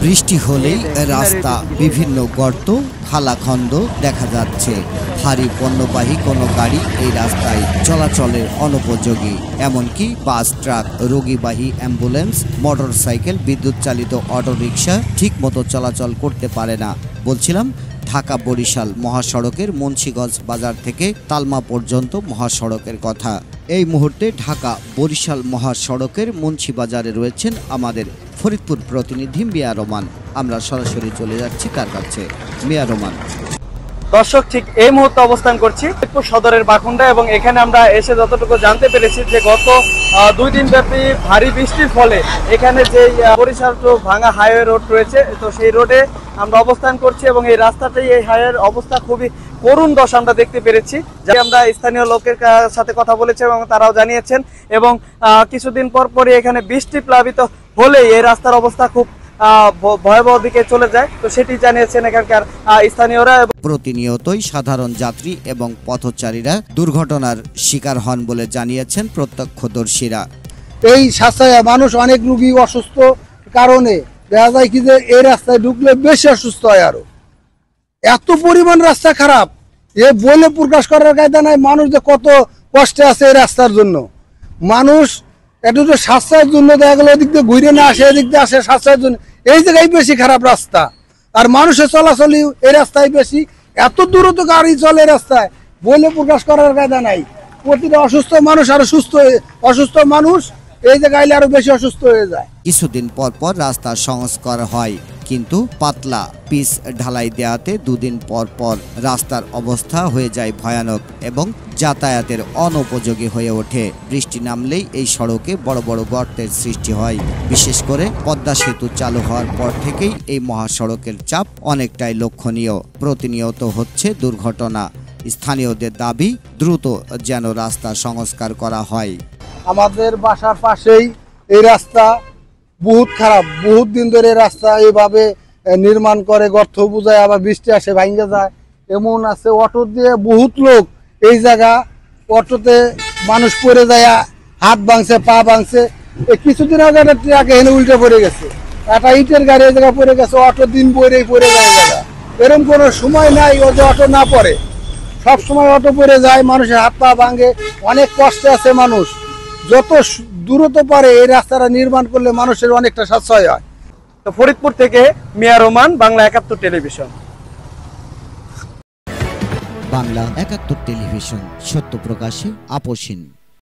বৃষ্টি হলেই রাস্তা বিভিন্ন গর্ত খালাখন্দ দেখা যাচ্ছে। ভারী পণ্যবাহী কোনো গাড়ি এই রাস্তায় চলাচলের অনুপযোগী। এমনকি বাস, ট্রাক, রোগীবাহী অ্যাম্বুলেন্স, মোটরসাইকেল, বিদ্যুৎ চালিত অটোরিকশা ঠিকমতো চলাচল করতে পারে না। বলছিলাম ঢাকা বরিশাল মহাসড়কের মুন্সিগঞ্জ বাজার থেকে তালমা পর্যন্ত মহাসড়কের কথা। এই মুহূর্তে ঢাকা বরিশাল মহাসড়কের মুন্সিবাজারে রয়েছেন আমাদের ফরিদপুর প্রতিনিধি মিয়া রোমান। আমরা সরাসরি চলে যাচ্ছি তার কাছে। মিয়া রোমান। দর্শক, ঠিক এই মুহূর্তে অবস্থান করছি ফরিদপুর সদরের বাকুন্ডা এবং এখানে আমরা এসে যতটুকু জানতে পেরেছি যে গত 2 দিন ব্যাপী ভারী বৃষ্টির ফলে এখানে যে বরিশাল টু ভাঙা হাইওয়ে রোড রয়েছে, তো সেই রোডে আমরা অবস্থান করছি এবং এই রাস্তাটাই, এই হাইওয়ের অবস্থা খুবই করুণ দশা আমরা দেখতে পেরেছি। যে আমরা স্থানীয় লোকের সাথে কথা বলেছি এবং তারাও জানিয়েছেন এবং কিছুদিন পরই এখানে বৃষ্টি প্লাবিত হলেই এই রাস্তার অবস্থা খুব ভয়াবহ দিকে চলে যায়। তো সেটি জানিয়েছেন এখানকার স্থানীয়রা। প্রতিনিয়তই সাধারণ যাত্রী এবং পথচারীরা দুর্ঘটনার শিকার হন বলে জানিয়েছেন প্রত্যক্ষদর্শীরা। এই সাশ্রয় মানুষ অনেক রোগী অসুস্থ কারণে দেখা যায় কি যে এই রাস্তায় ঢুকলে বেশি অসুস্থ হয়। আরো এত পরিমাণ রাস্তা খারাপ, এ বলে প্রকাশ করার কায়দা নাই। মানুষ যে কত কষ্টে আছে এই রাস্তার জন্য। মানুষ একটু সাশ্রয়ের জন্য দেখা গেল এদিক দিয়ে ঘুরে না আসে, এদিক দিয়ে আসে সাশ্রয়ের জন্য। এই জায়গায় বেশি খারাপ রাস্তা, আর মানুষের চলাচলই এই রাস্তায় বেশি। এত দ্রুত গাড়ি চলে রাস্তায়, বলে প্রকাশ করার কায়দা নাই। প্রতিটা অসুস্থ মানুষ আরো অসুস্থ মানুষ এই জায়গায় আরো বেশি অসুস্থ হয়ে যায়। কিছুদিন পর পর রাস্তা সংস্কার হয়, কিন্তু পাতলা পিচ ঢালাই দেওয়াতে 2 দিন পর পর রাস্তার অবস্থা হয়ে যায় ভয়ানক এবং যাতায়াতের অনুপযোগী হয়ে ওঠে। বৃষ্টি নামলেই এই সড়কে বড় বড় গর্তের সৃষ্টি হয়। বিশেষ করে পদ্মা সেতু চালু হওয়ার পর থেকেই এই মহাসড়কের চাপ অনেকটাই লক্ষণীয়। প্রতিনিয়ত হচ্ছে দুর্ঘটনা। স্থানীয়দের দাবি দ্রুত যেন রাস্তা সংস্কার করা হয়। আমাদের বাসার পাশেই এই রাস্তা বহুত খারাপ, বহুত দিন ধরে রাস্তা এইভাবে নির্মাণ করে, গর্ত বুঝায়, আবার বৃষ্টি আসে ভাঙ্গে যায়। এমন আছে অটো দিয়ে বহুত লোক এই জায়গা অটোতে মানুষ পড়ে যায়, হাত ভাঙছে, পা ভাঙছে। কিছুদিন আগে একটা ট্রাক এখানে উল্টে পড়ে গেছে, একটা ইটের গাড়ি এই জায়গা পড়ে গেছে। অটো দিন পরেই পড়ে যায় জায়গা। এরকম কোনো সময় নাই ও যে অটো না পড়ে, সব সময় অটো পড়ে যায়, মানুষের হাত পা ভাঙে, অনেক কষ্টে আছে মানুষ। যত দ্রুত পারে এই রাস্তাটা নির্মাণ করলে মানুষের অনেকটা সাশ্রয় হয়। তো ফরিদপুর থেকে মিয়া রোমান, বাংলা 71 টেলিভিশন। বাংলা 71 টেলিভিশন, সত্য প্রকাশে আপোষহীন।